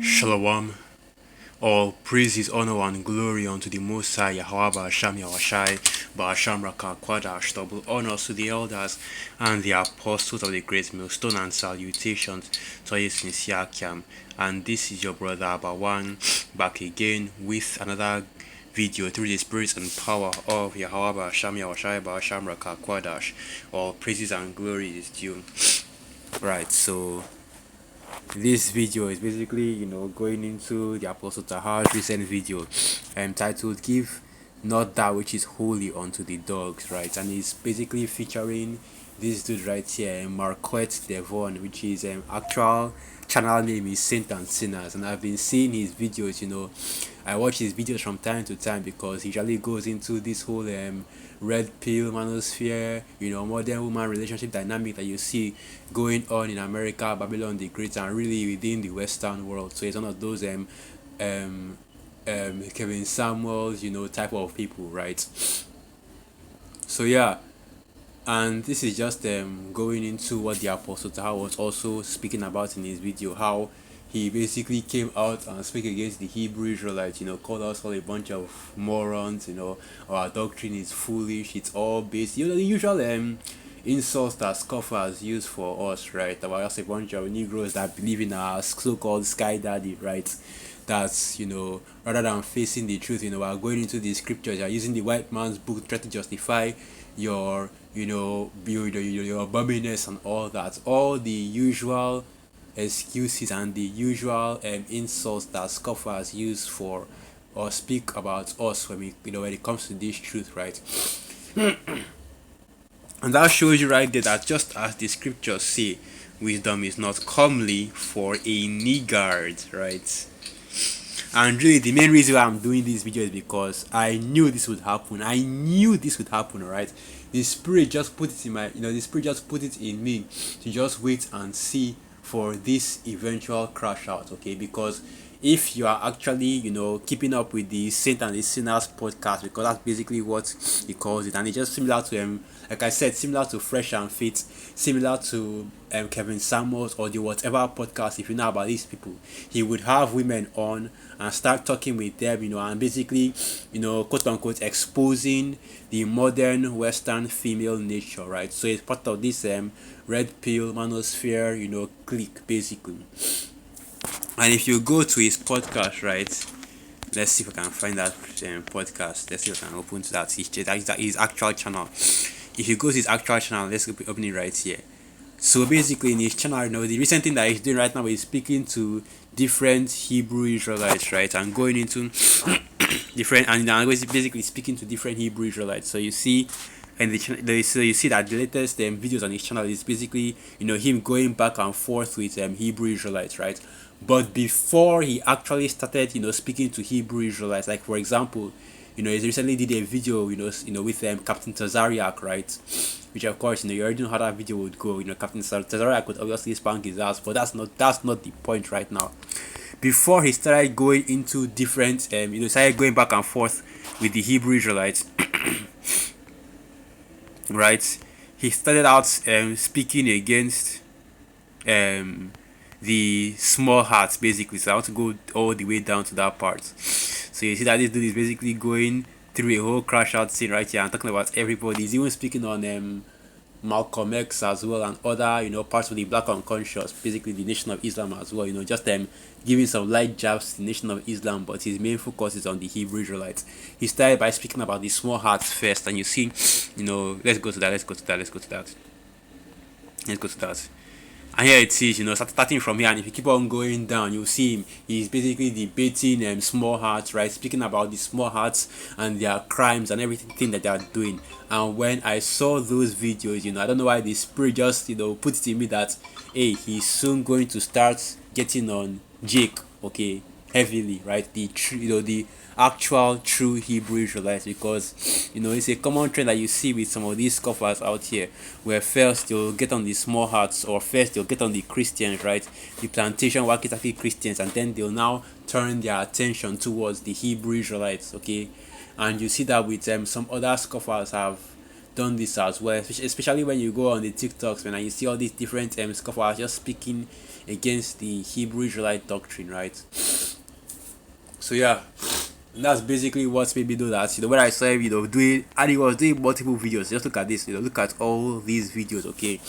Shalom. All praises, honor, and glory unto the Most High Yahweh Ba'asham Yahwashai Ba'asham Raka Kwadash. Double honors to the elders and the apostles of the great millstone, and salutations to his sincere Kiam. And this is your brother Abawan back again with another video through the spirit and power of Yahweh Ba'asham Yahwashai Ba'asham Raka Kwadash. All praises and glory is due. Right, so this video is basically, going into the Apostle Tahar's recent video titled Give Not That Which Is Holy Unto the Dogs, right? And it's basically featuring this dude right here, Marquette Devon, which is actual channel name is Saint and Sinners. And I've been seeing his videos, I watch his videos from time to time because he usually goes into this whole red pill manosphere, modern woman relationship dynamic that you see going on in America, Babylon the Great, and really within the Western world. So it's one of those Kevin Samuels, type of people, right? So yeah, and this is just going into what the Apostle Tahar was also speaking about in his video, how he basically came out and spoke against the Hebrew Israelites, called us all a bunch of morons, our doctrine is foolish, it's all based, the usual insults that scoffers use for us, right? About just a bunch of Negroes that believe in our so-called sky daddy, right? That's, rather than facing the truth, are going into the scriptures, you're using the white man's book to try to justify your, your bumminess and all that. All the usual excuses and the usual insults that scoffers use for or speak about us when when it comes to this truth, right? And that shows you right there that just as the scriptures say, wisdom is not comely for a niggard, right? And really, the main reason why I'm doing this video is because I knew this would happen. I knew this would happen, right? The spirit just put it in my, the spirit just put it in me to just wait and see for this eventual crash out, okay? Because if you are actually, keeping up with the Saint and the Sinners podcast, because that's basically what he calls it, and it's just similar to like I said, similar to Fresh and Fit, similar to Kevin Samuels or the whatever podcast. If you know about these people, he would have women on and start talking with them, and basically, quote unquote, exposing the modern Western female nature, right? So it's part of this red pill manosphere, clique basically. And if you go to his podcast, right? Let's see if I can find that podcast. Let's see if I can open to that. His actual channel. If you go to his actual channel, let's open it right here. So basically, in his channel, the recent thing that he's doing right now is speaking to different Hebrew Israelites, right? And going into different, and basically speaking to different Hebrew Israelites. So you see, and so you see that the latest videos on his channel is basically him going back and forth with Hebrew Israelites, right? But before he actually started speaking to Hebrew Israelites, like for example, he recently did a video with Captain Tazariak, right? Which of course you already know how that video would go. Captain Tazariak would obviously spank his ass, but that's not the point right now. Before he started going into different started going back and forth with the Hebrew Israelites, right? He started out speaking against the small hearts basically. So I want to go all the way down to that part. So you see that this dude is basically going through a whole crash out scene right here and talking about everybody. He's even speaking on Malcolm X as well, and other parts of the black unconscious, basically the Nation of Islam as well. Just giving some light jabs to the Nation of Islam, but his main focus is on the Hebrew Israelites. He started by speaking about the small hearts first, and you see, let's go to that. And here it is, starting from here, and if you keep on going down, you'll see him. He's basically debating small hearts, right? Speaking about the small hearts and their crimes and everything that they are doing. And when I saw those videos, I don't know why the spirit just, put it in me that, hey, he's soon going to start getting on Jake, okay, heavily, right? The true, the actual true Hebrew Israelites, because it's a common trend that you see with some of these scoffers out here, where first they'll get on the small hearts, or first they'll get on the Christians, right? The plantation Wakitaki Christians, and then they'll now turn their attention towards the Hebrew Israelites, okay? And you see that with some other scoffers have done this as well, especially when you go on the TikToks, man, and you see all these different scoffers just speaking against the Hebrew Israelite doctrine, right? So yeah, and that's basically what made me do that. When I saw him, doing, and he was doing multiple videos. Just look at this, look at all these videos, okay?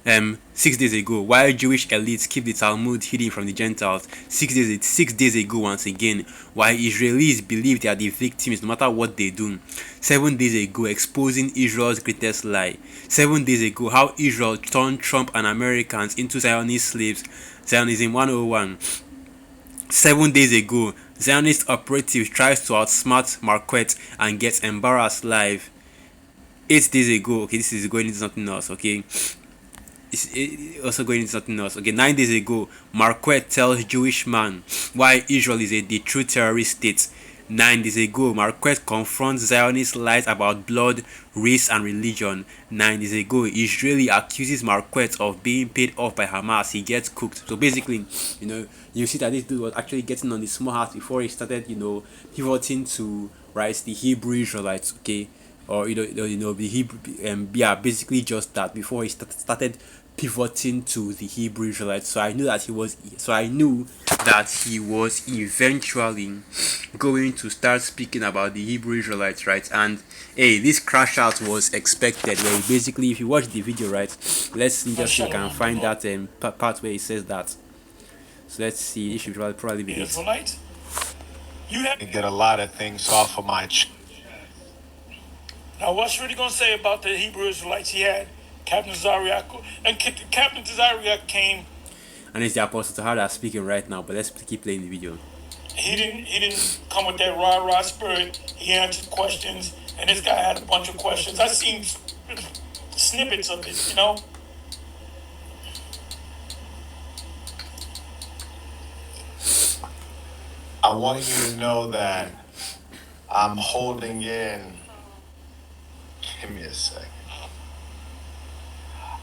6 days ago, while Jewish elites keep the Talmud hidden from the Gentiles, 6 days ago, once again, while Israelis believe they are the victims no matter what they do. 7 days ago, exposing Israel's greatest lie. 7 days ago, how Israel turned Trump and Americans into Zionist slaves. Zionism 101. 7 days ago, Zionist operative tries to outsmart Marquette and gets embarrassed live. 8 days ago, okay, this is going into something else, okay? It's also going into something else. Okay, 9 days ago, Marquette tells Jewish man why Israel is the true terrorist state. 9 days ago, Marquette confronts Zionist lies about blood, race, and religion. 9 days ago, Israeli accuses Marquette of being paid off by Hamas. He gets cooked. So basically, you see that this dude was actually getting on the small house before he started, pivoting to the Hebrew Israelites. Okay, or the Hebrew, yeah, basically just that before he started pivoting to the Hebrew Israelites. So I knew that he was eventually going to start speaking about the Hebrew Israelites, right? And hey, this crash out was expected. Where basically, if you watch the video, right, let's see just so you can find that part where he says that. So let's see. It should probably be this. Israelite. You have to get a lot of things off of my. Now, what's really gonna say about the Hebrew Israelites? He had Captain Zariak, and Captain Zariak came. And it's the Apostle Tahara speaking right now, but let's keep playing the video. He didn't come with that rah-rah spirit. He answered questions, and this guy had a bunch of questions. I've seen snippets of it, I want you to know that I'm holding in. Give me a second.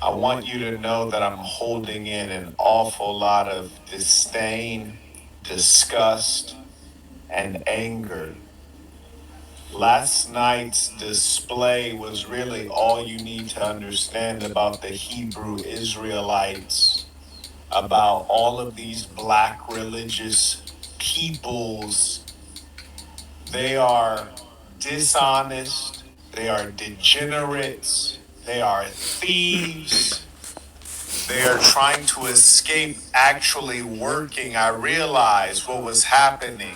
I want you to know that I'm holding in an awful lot of disdain, disgust, and anger. Last night's display was really all you need to understand about the Hebrew Israelites, about all of these black religious peoples. They are dishonest, they are degenerates, they are thieves. They are trying to escape actually working. I realized what was happening.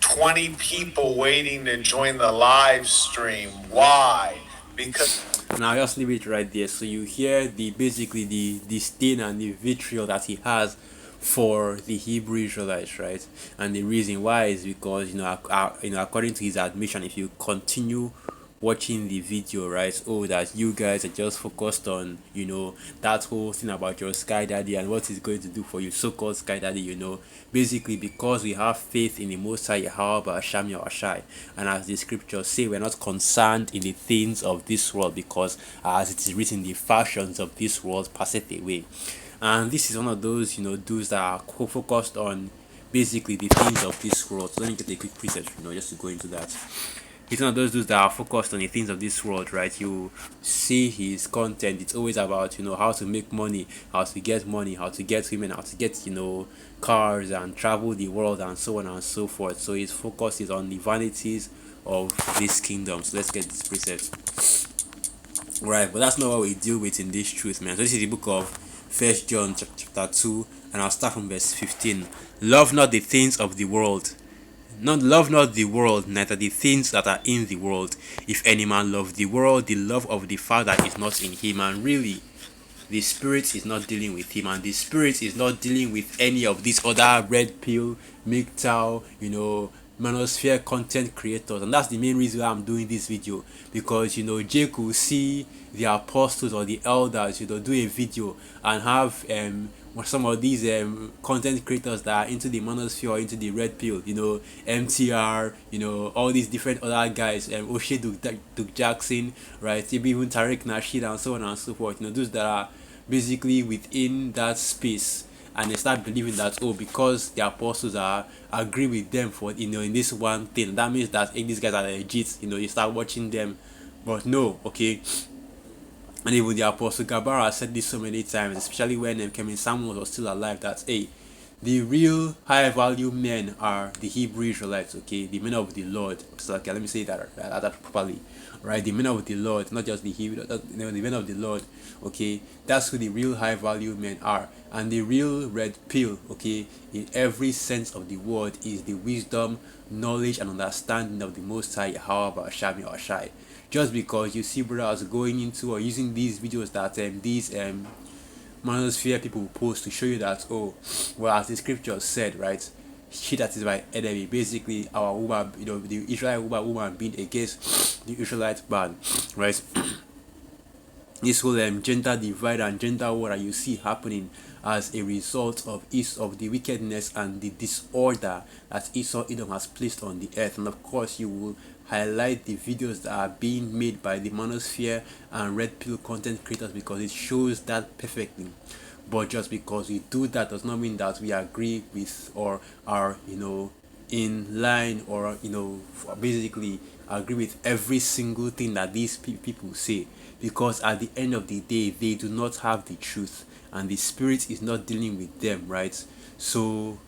20 people waiting to join the live stream. Why? Because now just leave it right there. So you hear basically the disdain and the vitriol that he has for the Hebrew Israelites, right? And the reason why is because according to his admission, if you continue watching the video, right, that you guys are just focused on that whole thing about your sky daddy and what he's going to do for you, so-called sky daddy, basically because we have faith in the Most High Yahweh Hashem Yahushai, and as the scriptures say, we're not concerned in the things of this world, because as it is written, the fashions of this world passeth away. And this is one of those dudes that are focused on basically the things of this world. So let me get a quick preset just to go into that. He's one of those dudes that are focused on the things of this world, right? You see his content, it's always about how to make money, how to get women, how to get cars and travel the world and so on and so forth. So his focus is on the vanities of this kingdom. So let's get this preset. Right, but that's not what we deal with in this truth, man. So this is the book of 1 John chapter 2, and I'll start from verse 15. Love not the things of the world. Love not the world, neither the things that are in the world. If any man love the world, the love of the Father is not in him. And really, the Spirit is not dealing with him, and the Spirit is not dealing with any of these other red pill, MGTOW, manosphere content creators. And that's the main reason why I'm doing this video, because Jake will see the apostles or the elders do a video and have some of these content creators that are into the manosphere or into the red pill, MTR, all these different other guys, O'Shea Duke Jackson, right, maybe even Tariq Nasheed and so on and so forth, those that are basically within that space, and they start believing that because the apostles agree with them for in this one thing, that means that these guys are legit. You start watching them But no, okay. And even the Apostle Gabara said this so many times, especially when Kevin Samuel was still alive, that hey, the real high value men are the Hebrew Israelites, okay, the men of the Lord. So okay, let me say that properly, right? The men of the Lord, not just the Hebrew, the men of the Lord, okay. That's who the real high value men are, and the real red pill, okay, in every sense of the word, is the wisdom, knowledge, and understanding of the Most High, Yahweh Shami or Shai. Just because you see brothers going into or using these videos that these manosphere people will post to show you that, oh, well, as the scripture said, right, she that is my enemy, basically our woman, the Israelite woman being against the Israelite man, right? This whole gender divide and gender war that you see happening as a result of the wickedness and the disorder that Esau Edom has placed on the earth. And of course, you will highlight the videos that are being made by the manosphere and red pill content creators because it shows that perfectly. But just because we do that does not mean that we agree with or are in line or basically agree with every single thing that these people say, because at the end of the day they do not have the truth and the spirit is not dealing with them, right? So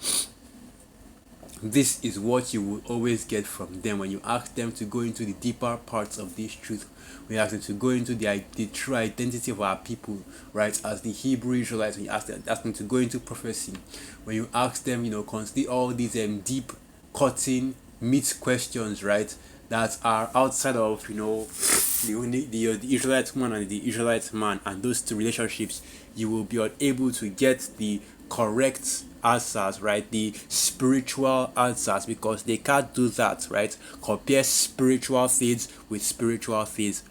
this is what you will always get from them when you ask them to go into the deeper parts of this truth. We ask them to go into the true identity of our people, right? As the Hebrew Israelites, when you ask them to go into prophecy, when you ask them, consider all these deep, cutting, meat questions, right? That are outside of the Israelite woman and the Israelite man and those two relationships, you will be able to get the correct answers, right? The spiritual answers, because they can't do that, right? Compare spiritual things with spiritual things.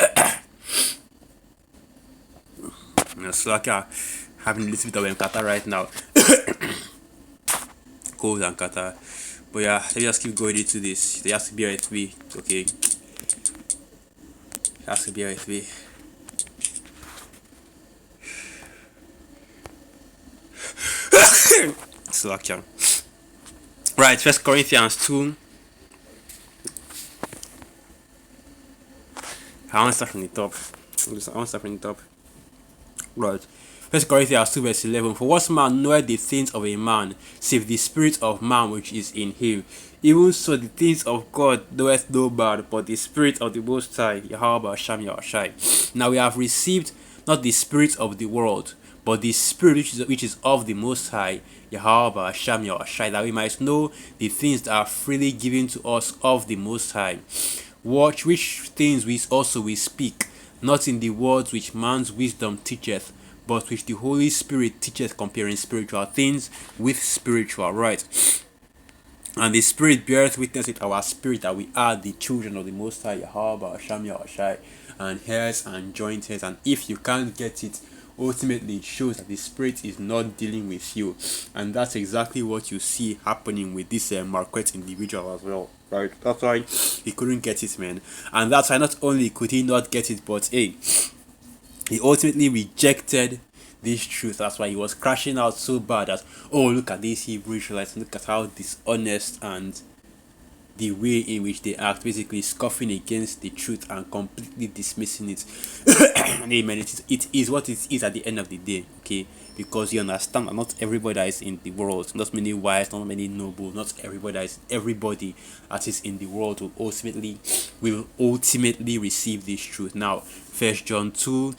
So like having a little bit of kata right now, cold and kata. But yeah, let me just keep going into this. They have to bear with me, okay? Has to bear with me. So actually, right, First Corinthians 2. I want to start from the top. Right. First Corinthians 2 verse 11. For what man knoweth the things of a man, save the spirit of man which is in him? Even so the things of God knoweth no man, but the spirit of the Most High, Yahweh Sham Yahushai. Now we have received not the spirit of the world, but the spirit which is of the Most High, Yahweh Sham Yahushai, that we might know the things that are freely given to us of the Most High. Watch which things we speak, not in the words which man's wisdom teacheth, but which the Holy Spirit teacheth, comparing spiritual things with spiritual, right? And the Spirit beareth witness with our spirit that we are the children of the Most High, Yahweh Hashem Yahushai, and heirs and joint heirs. And if you can't get it, ultimately it shows that the Spirit is not dealing with you. And that's exactly what you see happening with this Marquette individual as well, right? That's why he couldn't get it, man. And that's why not only could he not get it, but hey, he ultimately rejected this truth. That's why he was crashing out so bad that, oh, look at these Hebrew Israelites, look at how dishonest and the way in which they act, basically scoffing against the truth and completely dismissing it. Amen. It is what it is at the end of the day, okay? Because you understand that not everybody that is in the world, not many wise, not many noble, not everybody that is in the world will ultimately receive this truth. Now, First John 2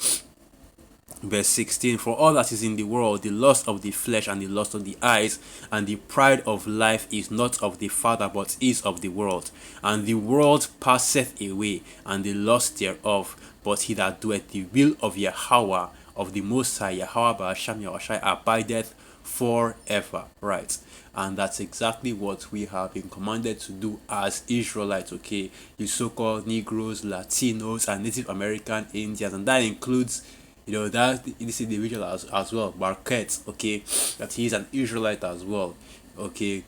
verse 16. For all that is in the world, the lust of the flesh and the lust of the eyes and the pride of life is not of the Father, but is of the world. And the world passeth away, and the lust thereof, but he that doeth the will of Yahweh, of the Most High, Yahweh Ba'asham Yahushai, abideth forever. Right? And that's exactly what we have been commanded to do as Israelites, okay? You so-called Negroes, Latinos, and Native American Indians, and that includes that this individual as well, Marquette, okay, that he is an Israelite as well, okay,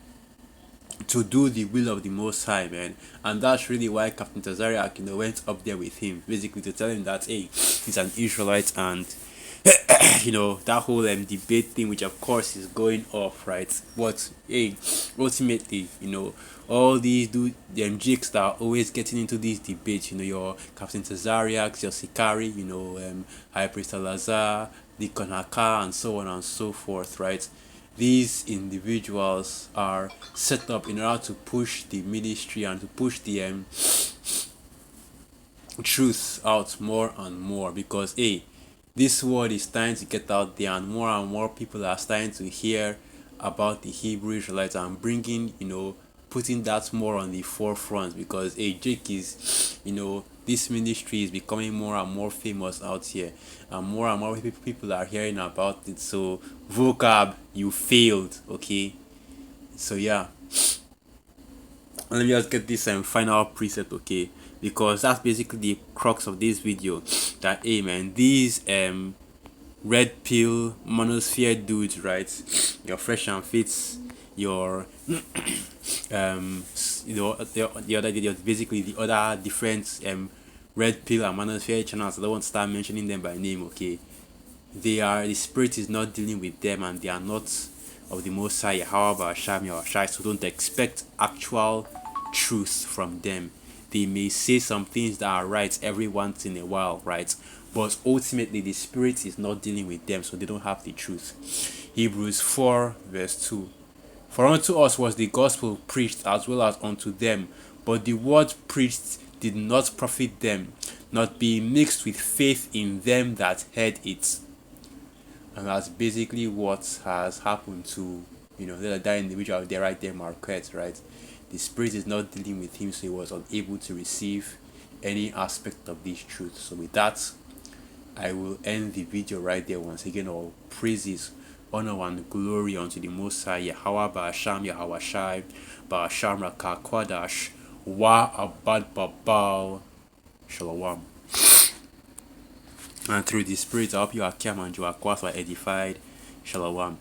to do the will of the Most High, man. And that's really why Captain Tazariak, went up there with him, basically to tell him that, hey, he's an Israelite and that whole debate thing, which of course is going off, right? But hey, ultimately, all these jigs that are always getting into these debates, your Captain Tazariax, your Sikari, High Priest Lazar, Deacon Haka, and so on and so forth, right? These individuals are set up in order to push the ministry and to push the truth out more and more, because this word is starting to get out there, and more people are starting to hear about the Hebrew Israelites and bringing, putting that more on the forefront, because Jake is, this ministry is becoming more and more famous out here, and more people are hearing about it. So, vocab, you failed, okay? So, yeah, let me just get this final preset, okay? Because that's basically the crux of this video. That man, these red pill monosphere dudes, right? Your fresh and fits, your basically the other different red pill and monosphere channels. I don't want to start mentioning them by name, okay? The spirit is not dealing with them, and they are not of the Most High, however Shami or Shai, so don't expect actual truth from them. They may say some things that are right every once in a while, right? But ultimately the spirit is not dealing with them, so they don't have the truth. Hebrews 4 verse 2. For unto us was the gospel preached as well as unto them, but the word preached did not profit them, not being mixed with faith in them that heard it. And that's basically what has happened to that individual there, right there, Marquette, right? The spirit is not dealing with him, so he was unable to receive any aspect of this truth. So with that, I will end the video right there. Once again, all praises, honor and glory unto the Most High, Yahweh Ba'asham, Yahweh Shai, Ba'asham Raka Kwadash, Wa Abad Babal, Shalom. And through the spirit, I hope you are calm and you are edified. Shalom.